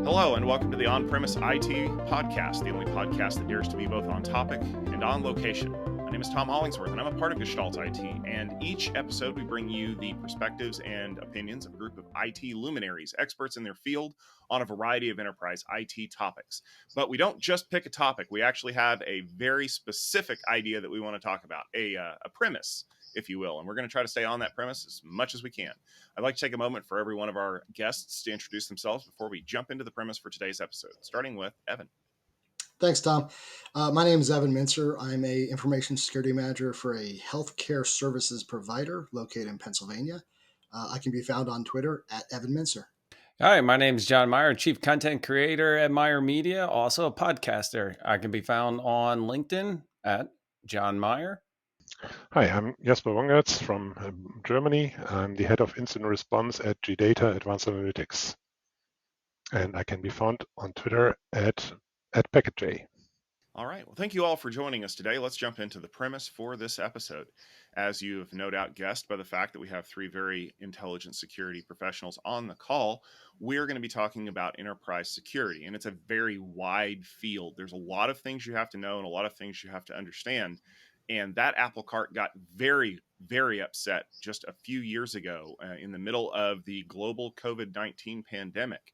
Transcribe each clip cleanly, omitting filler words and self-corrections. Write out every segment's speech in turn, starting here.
Hello, and welcome to the On-Premise IT podcast, the only podcast that dares to be both on topic and on location. My name is Tom Hollingsworth, and I'm a part of Gestalt IT, and each episode we bring you the perspectives and opinions of a group of IT luminaries, experts in their field, on a variety of enterprise IT topics. But we don't just pick a topic. We actually have a very specific idea that we want to talk about, a premise, if you will, and we're going to try to stay on that premise as much as we can. I'd like to take a moment for every one of our guests to introduce themselves before we jump into the premise for today's episode, starting with Evan. Thanks, Tom. My name is Evan Mintzer. I'm a information security manager for a healthcare services provider located in Pennsylvania. I can be found on Twitter at Evan Mintzer. Hi, my name is Jon Myer, Chief Content Creator at Myer Media, also a podcaster. I can be found on LinkedIn at Jon Myer. Hi, I'm Jasper Bongertz from Germany. I'm the head of incident response at GData Advanced Analytics. And I can be found on Twitter at PacketJ. All right. Well, thank you all for joining us today. Let's jump into the premise for this episode. As you have no doubt guessed by the fact that we have three very intelligent security professionals on the call, we're going to be talking about enterprise security. And it's a very wide field. There's a lot of things you have to know and a lot of things you have to understand. And that apple cart got very, very upset just a few years ago in the middle of the global COVID-19 pandemic.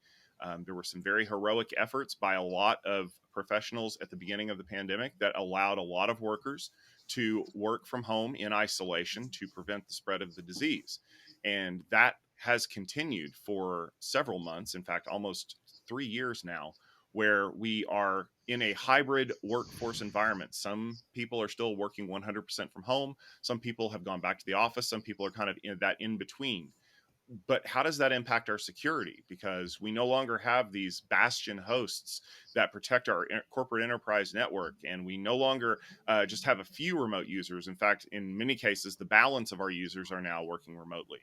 There were some very heroic efforts by a lot of professionals at the beginning of the pandemic that allowed a lot of workers to work from home in isolation to prevent the spread of the disease. And that has continued for several months, in fact, almost 3 years now, where we are in a hybrid workforce environment. Some people are still working 100% from home. Some people have gone back to the office. Some people are kind of in that in between. But how does that impact our security? Because we no longer have these bastion hosts that protect our corporate enterprise network. And we no longer just have a few remote users. In fact, in many cases, the balance of our users are now working remotely.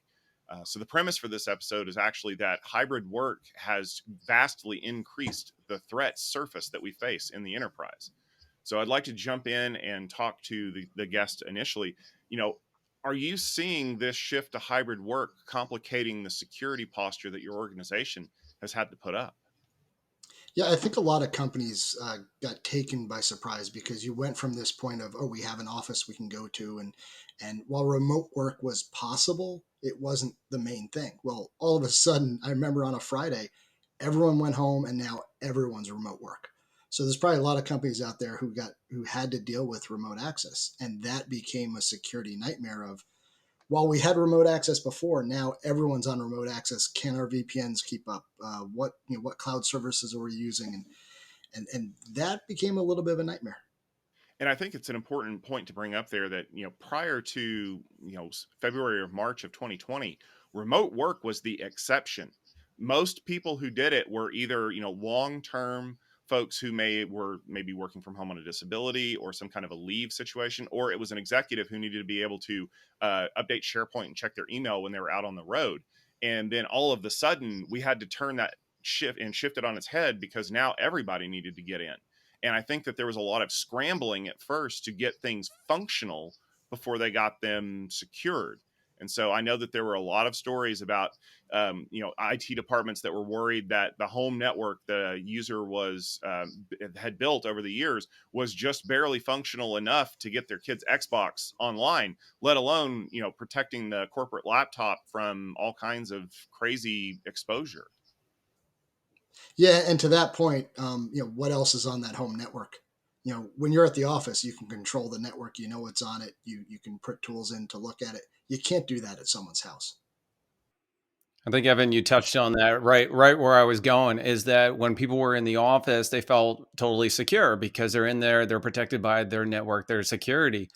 So the premise for this episode is actually that hybrid work has vastly increased the threat surface that we face in the enterprise. So I'd like to jump in and talk to the guest initially. Are you seeing this shift to hybrid work complicating the security posture that your organization has had to put up? Yeah, I think a lot of companies got taken by surprise because you went from this point of, we have an office we can go to. And while remote work was possible, it wasn't the main thing. Well, all of a sudden, I remember on a Friday, everyone went home and now everyone's remote work. So there's probably a lot of companies out there who had to deal with remote access. And that became a security nightmare of, while we had remote access before, now everyone's on remote access. Can our VPNs keep up? What cloud services are we using? And that became a little bit of a nightmare. And I think it's an important point to bring up there that, prior to, February or March of 2020, remote work was the exception. Most people who did it were either, long-term folks who were maybe working from home on a disability or some kind of a leave situation, or it was an executive who needed to be able to update SharePoint and check their email when they were out on the road. And then all of a sudden we had to turn that shift it on its head because now everybody needed to get in. And I think that there was a lot of scrambling at first to get things functional before they got them secured. And so I know that there were a lot of stories about, IT departments that were worried that the home network the user had built over the years was just barely functional enough to get their kids' Xbox online, let alone, protecting the corporate laptop from all kinds of crazy exposure. Yeah, and to that point, what else is on that home network? When you're at the office, you can control the network. You know what's on it. You can put tools in to look at it. You can't do that at someone's house. I think, Evan, you touched on that right where I was going, is that when people were in the office, they felt totally secure because they're in there, they're protected by their network, their security.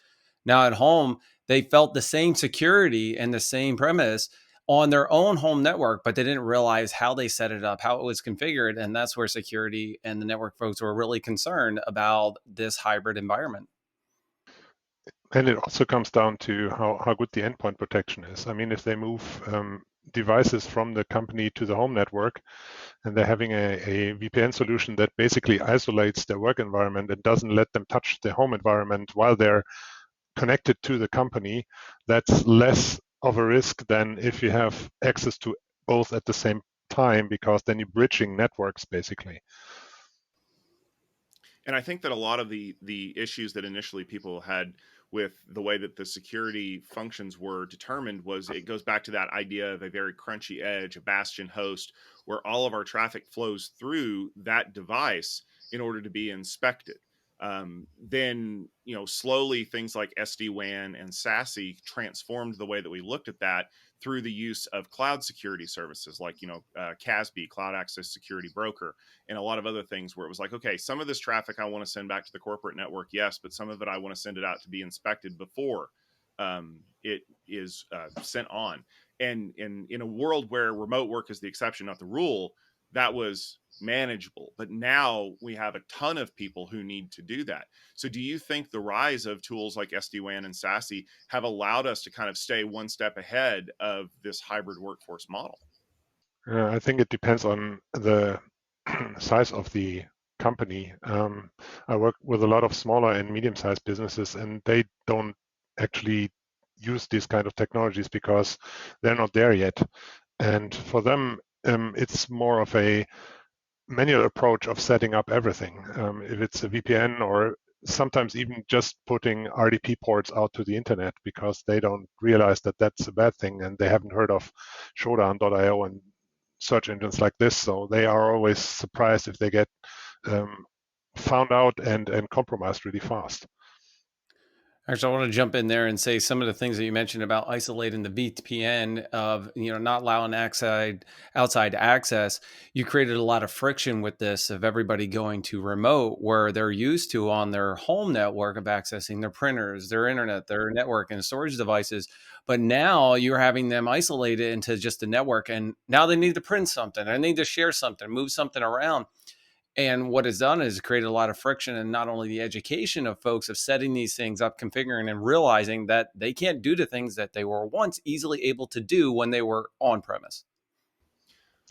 Now at home, they felt the same security and the same premise on their own home network, but they didn't realize how they set it up, how it was configured. And that's where security and the network folks were really concerned about this hybrid environment. And it also comes down to how good the endpoint protection is. I mean, if they move devices from the company to the home network and they're having a VPN solution that basically isolates their work environment and doesn't let them touch the home environment while they're connected to the company, that's less of a risk than if you have access to both at the same time, because then you're bridging networks basically. And I think that a lot of the issues that initially people had with the way that the security functions were determined was, it goes back to that idea of a very crunchy edge, a bastion host, where all of our traffic flows through that device in order to be inspected. Then, slowly things like SD-WAN and SASE transformed the way that we looked at that through the use of cloud security services like, CASB, Cloud Access Security Broker, and a lot of other things, where it was like, okay, some of this traffic I want to send back to the corporate network, yes, but some of it I want to send it out to be inspected before it is sent on. And in a world where remote work is the exception, not the rule, that was manageable. But now we have a ton of people who need to do that. So do you think the rise of tools like SD-WAN and SASE have allowed us to kind of stay one step ahead of this hybrid workforce model? I think it depends on the size of the company. I work with a lot of smaller and medium-sized businesses, and they don't actually use these kind of technologies because they're not there yet. And for them, it's more of a manual approach of setting up everything. If it's a VPN, or sometimes even just putting RDP ports out to the internet, because they don't realize that that's a bad thing, and they haven't heard of Shodan.io and search engines like this. So they are always surprised if they get found out and compromised really fast. Actually, I want to jump in there and say some of the things that you mentioned about isolating the VPN of, not allowing outside access. You created a lot of friction with this, of everybody going to remote, where they're used to on their home network of accessing their printers, their internet, their network and storage devices. But now you're having them isolated into just the network, and now they need to print something, they need to share something, move something around. And what it's done is created a lot of friction, and not only the education of folks of setting these things up, configuring, and realizing that they can't do the things that they were once easily able to do when they were on premise.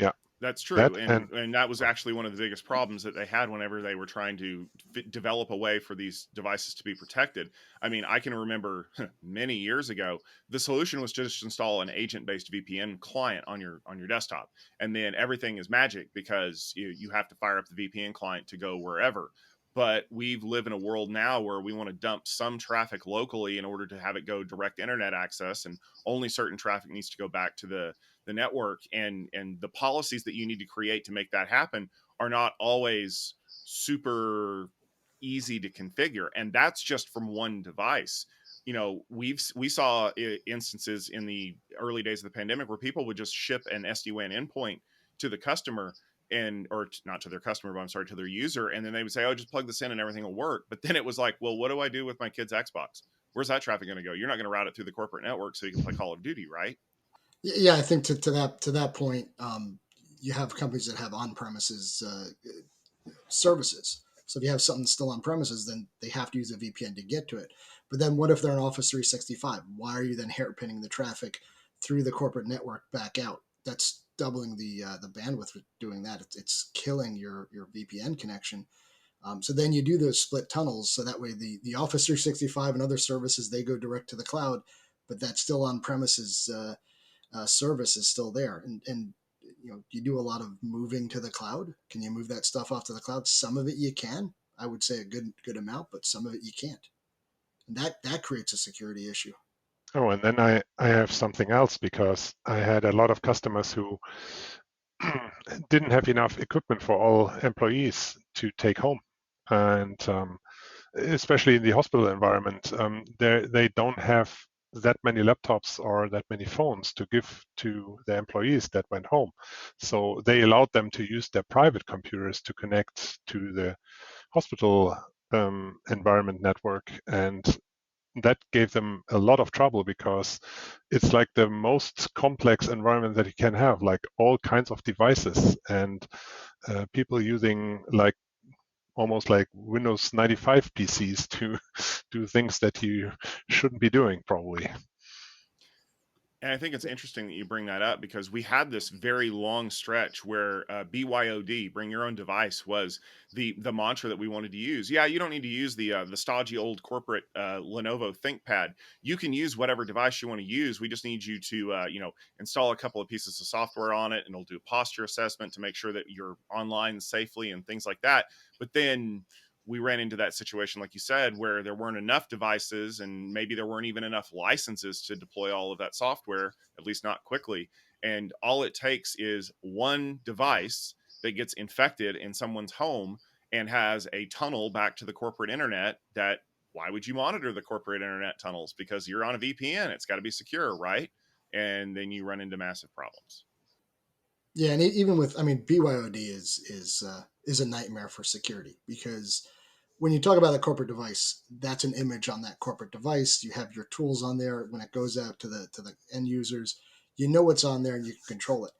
Yeah, that's true. And that was actually one of the biggest problems that they had whenever they were trying to develop a way for these devices to be protected. I mean, I can remember many years ago, the solution was to just install an agent-based VPN client on your desktop, and then everything is magic, because you have to fire up the VPN client to go wherever. But we live in a world now where we want to dump some traffic locally in order to have it go direct internet access, and only certain traffic needs to go back to the network, and the policies that you need to create to make that happen are not always super easy to configure, and that's just from one device. We saw instances in the early days of the pandemic where people would just ship an SD-WAN endpoint to the customer, or not to their customer, but I'm sorry, to their user, and then they would say, oh, just plug this in and everything will work. But then it was like, well, what do I do with my kid's Xbox? Where's that traffic going to go? You're not going to route it through the corporate network so you can play Call of Duty, right? Yeah, I think to that point, you have companies that have on premises services. So if you have something still on premises, then they have to use a VPN to get to it. But then what if they're in Office 365? Why are you then hairpinning the traffic through the corporate network back out? That's doubling the bandwidth with doing that. It's killing your VPN connection. So then you do those split tunnels, so that way the Office 365 and other services, they go direct to the cloud, but that still on premises service is still there. And you do a lot of moving to the cloud. Can you move that stuff off to the cloud? Some of it you can. I would say a good amount, but some of it you can't. And that creates a security issue. Oh, and then I have something else, because I had a lot of customers who didn't have enough equipment for all employees to take home. And especially in the hospital environment, they don't have that many laptops or that many phones to give to the employees that went home. So they allowed them to use their private computers to connect to the hospital environment network. And that gave them a lot of trouble, because it's like the most complex environment that you can have, like all kinds of devices, and people using like almost like Windows 95 PCs to do things that you shouldn't be doing, probably. And I think it's interesting that you bring that up, because we had this very long stretch where BYOD, bring your own device, was the mantra that we wanted to use. Yeah, you don't need to use the stodgy old corporate Lenovo ThinkPad. You can use whatever device you want to use. We just need you to install a couple of pieces of software on it, and it'll do a posture assessment to make sure that you're online safely and things like that. But then we ran into that situation, like you said, where there weren't enough devices, and maybe there weren't even enough licenses to deploy all of that software, at least not quickly. And all it takes is one device that gets infected in someone's home and has a tunnel back to the corporate internet. That, why would you monitor the corporate internet tunnels? Because you're on a VPN, it's got to be secure, right? And then you run into massive problems. Yeah, and even with, I mean, BYOD is a nightmare for security, because when you talk about a corporate device, that's an image on that corporate device. You have your tools on there. When it goes out to the end users, you know what's on there and you can control it.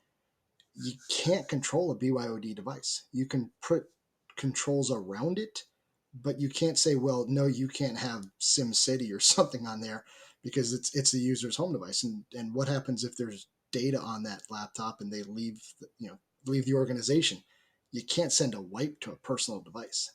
You can't control a BYOD device. You can put controls around it, but you can't say, well, no, you can't have SimCity or something on there, because it's the user's home device. And what happens if there's data on that laptop and they leave the organization? You can't send a wipe to a personal device.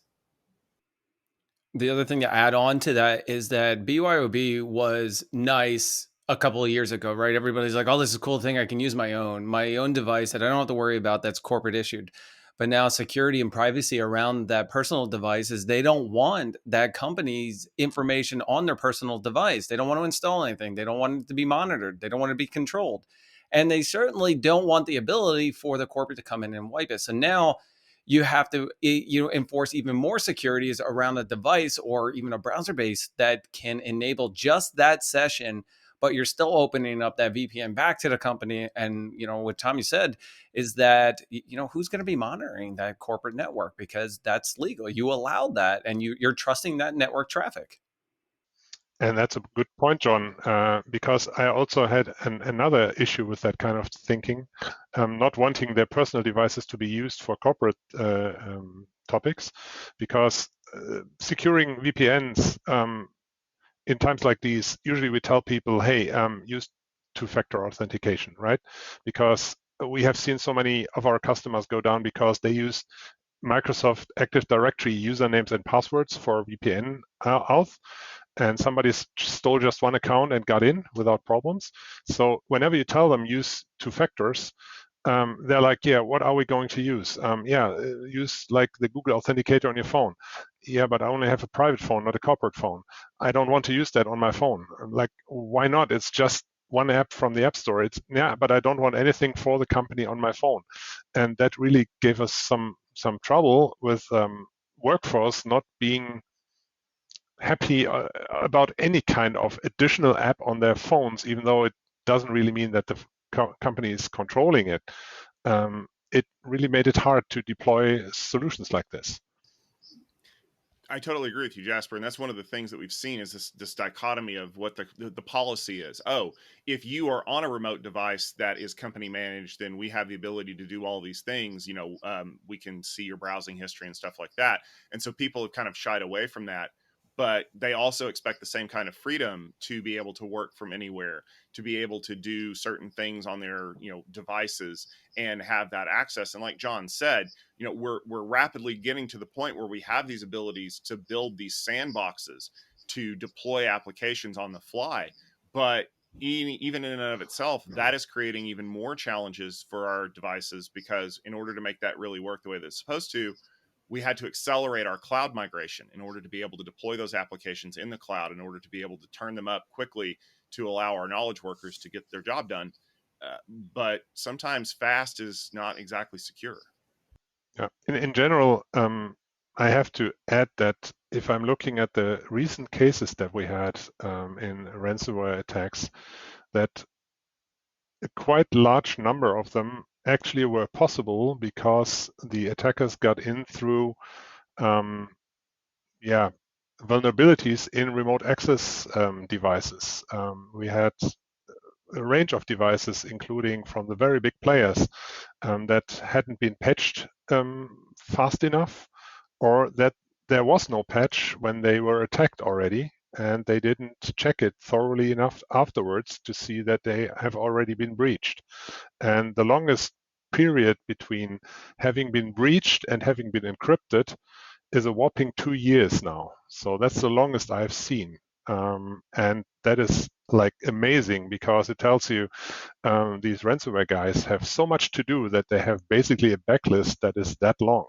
The other thing to add on to that is that BYOB was nice a couple of years ago, right? Everybody's like, oh, this is a cool thing. I can use my own device that I don't have to worry about, that's corporate issued. But now security and privacy around that personal device is, they don't want that company's information on their personal device. They don't want to install anything. They don't want it to be monitored. They don't want to be controlled. And they certainly don't want the ability for the corporate to come in and wipe it. So now you have to enforce even more securities around a device or even a browser base that can enable just that session, but you're still opening up that VPN back to the company. And what Tommy said is that who's going to be monitoring that corporate network, because that's legal. You allowed that, and you're trusting that network traffic. And that's a good point, John, because I also had another issue with that kind of thinking, not wanting their personal devices to be used for corporate topics, because securing VPNs in times like these, usually we tell people, hey, use two-factor authentication, right? Because we have seen so many of our customers go down because they use Microsoft Active Directory usernames and passwords for VPN auth, and somebody stole just one account and got in without problems. So whenever you tell them use two factors, they're like, yeah, what are we going to use? Use like the Google Authenticator on your phone. Yeah, but I only have a private phone, not a corporate phone. I don't want to use that on my phone. Like, why not? It's just one app from the App Store. But I don't want anything for the company on my phone. And that really gave us some trouble with workforce not being happy about any kind of additional app on their phones, even though it doesn't really mean that the company is controlling it. It really made it hard to deploy solutions like this. I totally agree with you, Jasper, and that's one of the things that we've seen is this dichotomy of what the policy is. Oh, if you are on a remote device that is company managed, then we have the ability to do all these things. We can see your browsing history and stuff like that, and so people have kind of shied away from that. But they also expect the same kind of freedom to be able to work from anywhere, to be able to do certain things on their devices and have that access. And like Jon said, we're rapidly getting to the point where we have these abilities to build these sandboxes to deploy applications on the fly. But even in and of itself, that is creating even more challenges for our devices, because in order to make that really work the way that it's supposed to, we had to accelerate our cloud migration in order to be able to deploy those applications in the cloud, in order to be able to turn them up quickly to allow our knowledge workers to get their job done. But sometimes fast is not exactly secure. Yeah. In general, I have to add that if I'm looking at the recent cases that we had in ransomware attacks, that a quite large number of them actually were possible because the attackers got in through vulnerabilities in remote access devices. We had a range of devices, including from the very big players, that hadn't been patched fast enough, or that there was no patch when they were attacked already. and they didn't check it thoroughly enough afterwards to see that they have already been breached. And the longest period between having been breached and having been encrypted is a whopping 2 years now. So that's the longest I've seen. And that is like amazing, because it tells you these ransomware guys have so much to do that they have basically a backlist that is that long.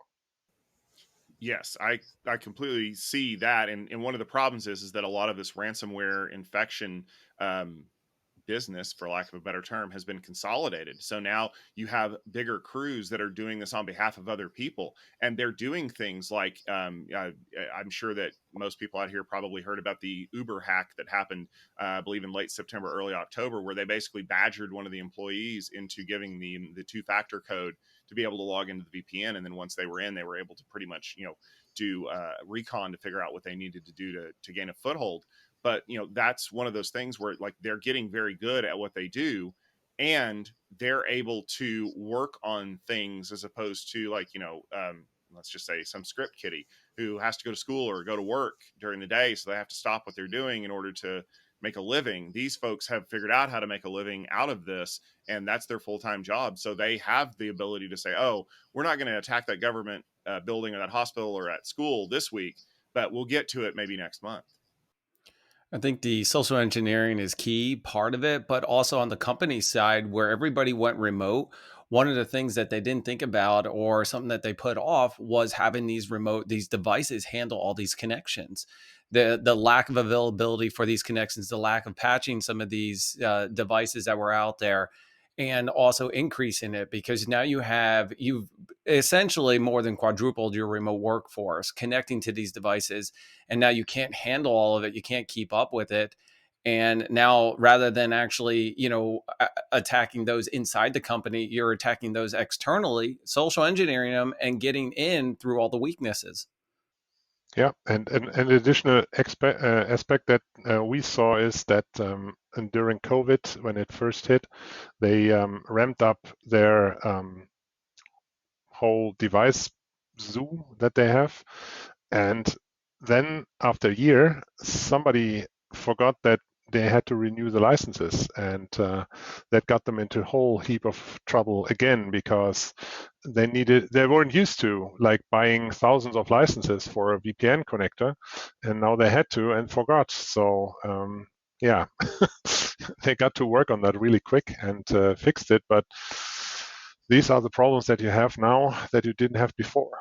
Yes, I completely see that, and one of the problems is that a lot of this ransomware infection business, for lack of a better term, has been consolidated. So now you have bigger crews that are doing this on behalf of other people, and they're doing things like I'm sure that most people out here probably heard about the Uber hack that happened, I believe in late September, early October, where they basically badgered one of the employees into giving the two-factor code to be able to log into the VPN, and then once they were in, they were able to pretty much do recon to figure out what they needed to do to gain a foothold. But that's one of those things where like they're getting very good at what they do, and they're able to work on things as opposed to like let's just say some script kiddie who has to go to school or go to work during the day, so they have to stop what they're doing in order to make a living. These folks have figured out how to make a living out of this, and that's their full-time job. So they have the ability to say, oh, we're not going to attack that government building or that hospital or at school this week, but we'll get to it maybe next month. I think the social engineering is key part of it, but also on the company side where everybody went remote, one of the things that they didn't think about or something that they put off was having these devices handle all these connections. The lack of availability for these connections, the lack of patching some of these devices that were out there, and also increasing it, because now you've essentially more than quadrupled your remote workforce connecting to these devices, and now you can't handle all of it, you can't keep up with it. And now rather than actually attacking those inside the company, you're attacking those externally, social engineering them and getting in through all the weaknesses. Yeah, and an additional aspect that we saw is that and during COVID, when it first hit, they ramped up their whole device zoo that they have. And then after a year, somebody forgot that they had to renew the licenses, and that got them into a whole heap of trouble again, because they weren't used to like buying thousands of licenses for a VPN connector, and now they had to and forgot. So yeah, they got to work on that really quick and fixed it. But these are the problems that you have now that you didn't have before.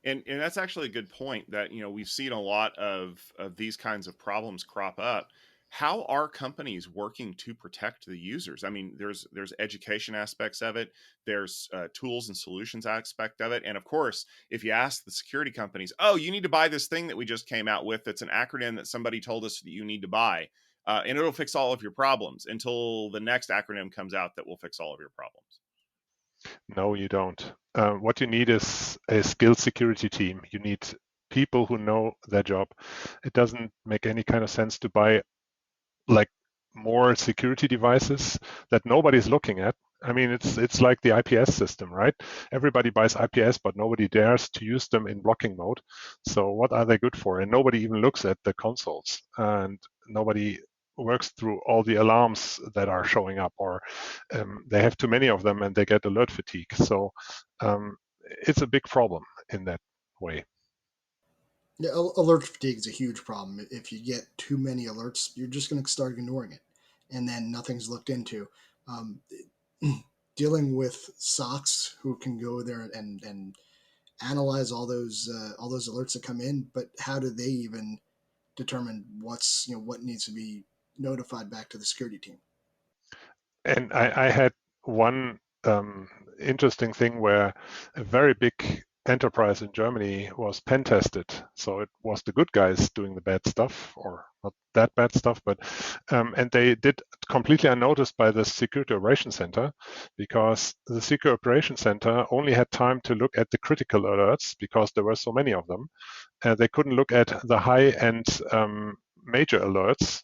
And that's actually a good point that we've seen a lot of these kinds of problems crop up. How are companies working to protect the users? I mean, there's education aspects of it, there's tools and solutions aspect of it, and of course, if you ask the security companies, oh, you need to buy this thing that we just came out with, that's an acronym that somebody told us that you need to buy, and it'll fix all of your problems, until the next acronym comes out that will fix all of your problems. No, you don't. What you need is a skilled security team. You need people who know their job. It doesn't make any kind of sense to buy like more security devices that nobody's looking at. I mean, it's like the IPS system, right? Everybody buys IPS, but nobody dares to use them in blocking mode. So what are they good for? And nobody even looks at the consoles, and nobody works through all the alarms that are showing up, or they have too many of them and they get alert fatigue. So it's a big problem in that way. Yeah, alert fatigue is a huge problem. If you get too many alerts, you're just going to start ignoring it, and then nothing's looked into. Um, Dealing with SOCs who can go there and analyze all those alerts that come in, but how do they even determine what needs to be notified back to the security team? And I had one interesting thing where a very big enterprise in Germany was pen tested. So it was the good guys doing the bad stuff, or not that bad stuff, but and they did completely unnoticed by the Security Operations Center, because the Security Operations Center only had time to look at the critical alerts because there were so many of them. They couldn't look at the high-end major alerts,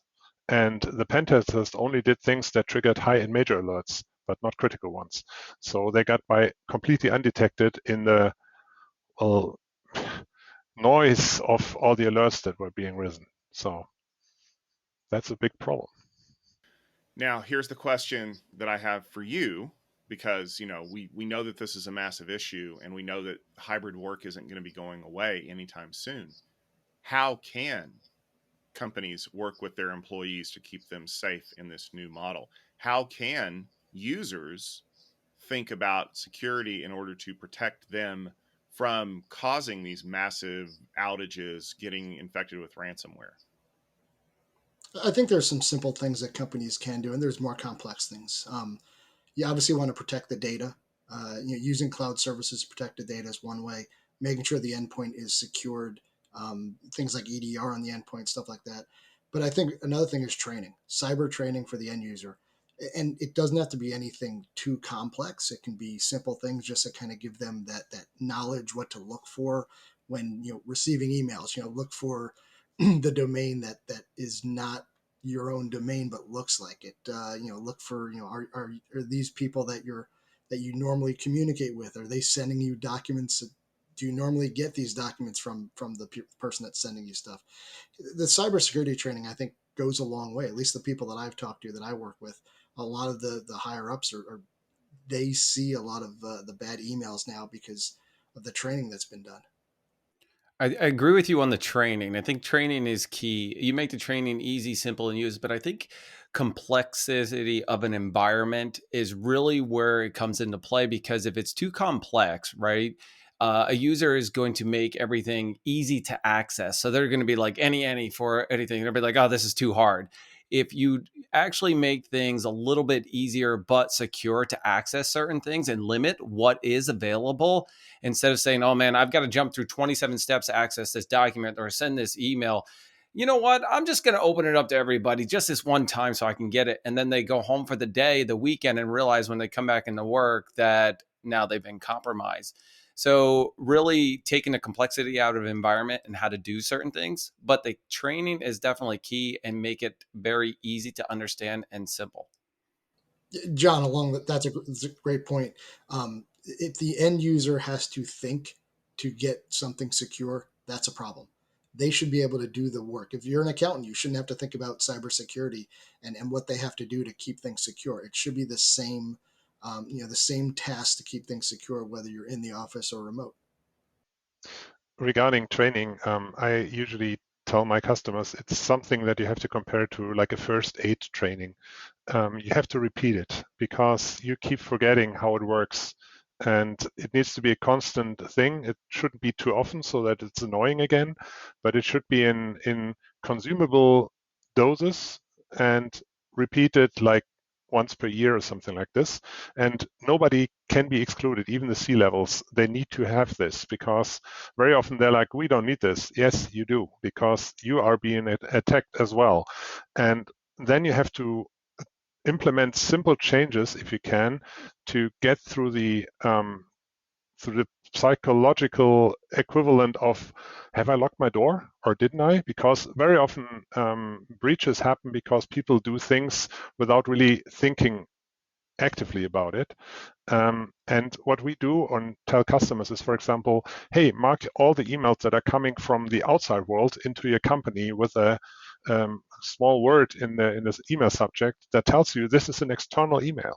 and the pen testers only did things that triggered high and major alerts, but not critical ones. So they got by completely undetected in the noise of all the alerts that were being risen. So that's a big problem. Now, here's the question that I have for you, because we know that this is a massive issue, and we know that hybrid work isn't going to be going away anytime soon. How can companies work with their employees to keep them safe in this new model? How can users think about security in order to protect them from causing these massive outages, getting infected with ransomware? I think there's some simple things that companies can do, and there's more complex things. You obviously want to protect the data. Using cloud services to protect the data is one way. Making sure the endpoint is secured, things like EDR on the endpoint, stuff like that. But I think another thing is training, cyber training for the end user. And it doesn't have to be anything too complex. It can be simple things just to kind of give them that knowledge, what to look for when receiving emails. Look for the domain that is not your own domain but looks like it. Look for are these people that you normally communicate with? Are they sending you documents? Do you normally get these documents from the person that's sending you stuff? The cybersecurity training, I think, goes a long way. At least the people that I've talked to, that I work with, a lot of the higher ups are they see a lot of the bad emails now because of the training that's been done. I agree with you on the training. I think training is key. You make the training easy, simple, and use, but I think complexity of an environment is really where it comes into play, because if it's too complex, right, a user is going to make everything easy to access. So they're going to be like any for anything. They'll be like, oh, this is too hard. If you actually make things a little bit easier but secure to access certain things and limit what is available, instead of saying, oh man, I've got to jump through 27 steps to access this document or send this email. You know what? I'm just going to open it up to everybody just this one time so I can get it. And then they go home for the day, the weekend, and realize when they come back into work that now they've been compromised. So really taking the complexity out of the environment and how to do certain things, but the training is definitely key, and make it very easy to understand and simple. John, that's a great point. If the end user has to think to get something secure, that's a problem. They should be able to do the work. If you're an accountant, you shouldn't have to think about cybersecurity and what they have to do to keep things secure. It should be the same task to keep things secure, whether you're in the office or remote. Regarding training, I usually tell my customers it's something that you have to compare to like a first aid training. You have to repeat it because you keep forgetting how it works, and it needs to be a constant thing. It shouldn't be too often so that it's annoying again, but it should be in consumable doses and repeated like once per year or something like this. And nobody can be excluded, even the C-levels. They need to have this because very often they're like, we don't need this. Yes, you do, because you are being attacked as well. And then you have to implement simple changes if you can to get through the psychological equivalent of, have I locked my door or didn't I? Because very often breaches happen because people do things without really thinking actively about it. And what we do and tell customers is, for example, hey, mark all the emails that are coming from the outside world into your company with a small word in this email subject that tells you this is an external email,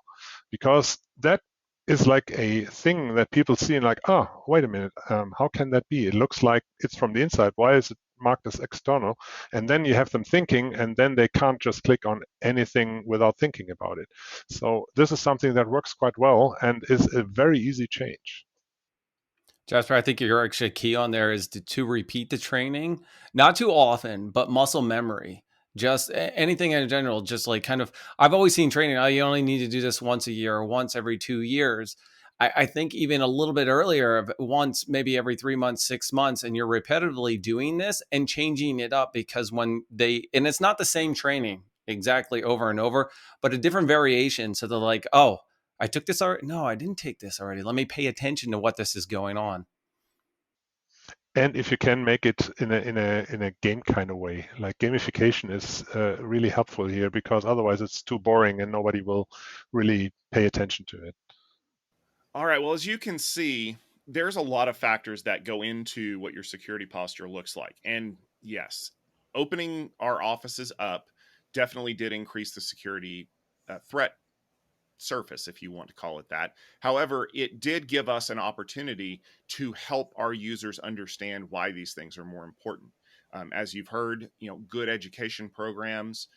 because that is like a thing that people see and like, oh, wait a minute, how can that be? It looks like it's from the inside. Why is it marked as external? And then you have them thinking, and then they can't just click on anything without thinking about it. So this is something that works quite well and is a very easy change. Jasper, I think you're actually key on there is to repeat the training, not too often, but muscle memory. Just anything in general, just like kind of, I've always seen training, oh, you only need to do this once a year or once every 2 years. I think even a little bit earlier, of once, maybe every 3 months, 6 months, and you're repetitively doing this and changing it up, because and it's not the same training exactly over and over, but a different variation. So they're like, oh, I took this already. No, I didn't take this already. Let me pay attention to what this is going on. And if you can make it in a game kind of way, like gamification is really helpful here, because otherwise it's too boring and nobody will really pay attention to it. All right. Well, as you can see, there's a lot of factors that go into what your security posture looks like. And yes, opening our offices up definitely did increase the security threat surface, if you want to call it that. However, it did give us an opportunity to help our users understand why these things are more important. As you've heard, good education programs,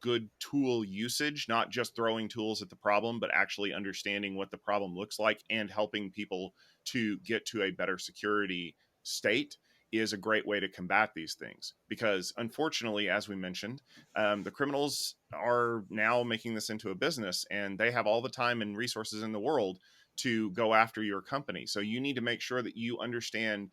good tool usage, not just throwing tools at the problem, but actually understanding what the problem looks like and helping people to get to a better security state is a great way to combat these things. Because unfortunately, as we mentioned, the criminals are now making this into a business, and they have all the time and resources in the world to go after your company. So you need to make sure that you understand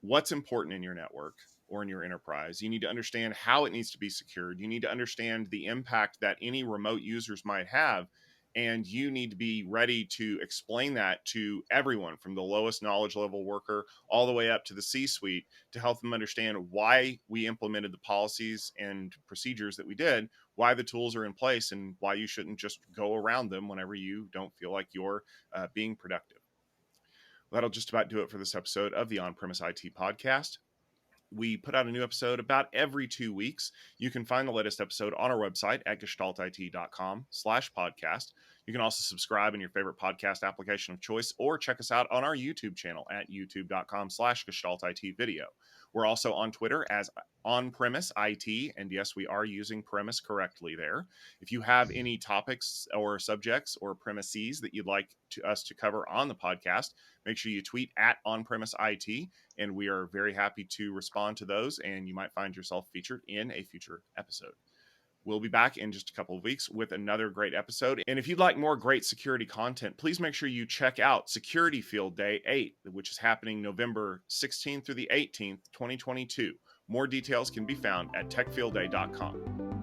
what's important in your network or in your enterprise. You need to understand how it needs to be secured. You need to understand the impact that any remote users might have. And you need to be ready to explain that to everyone, from the lowest knowledge level worker all the way up to the C-suite, to help them understand why we implemented the policies and procedures that we did, why the tools are in place, and why you shouldn't just go around them whenever you don't feel like you're being productive. That'll just about do it for this episode of the On-Premise IT Podcast. We put out a new episode about every 2 weeks. You can find the latest episode on our website at gestaltit.com/podcast. You can also subscribe in your favorite podcast application of choice, or check us out on our YouTube channel at youtube.com/gestaltit video. We're also on Twitter as On-Premise IT, and yes, we are using premise correctly there. If you have any topics or subjects or premises that you'd like us to cover on the podcast, make sure you tweet at On-Premise IT, and we are very happy to respond to those, and you might find yourself featured in a future episode. We'll be back in just a couple of weeks with another great episode. And if you'd like more great security content, please make sure you check out Security Field Day 8, which is happening November 16th through the 18th, 2022. More details can be found at techfieldday.com.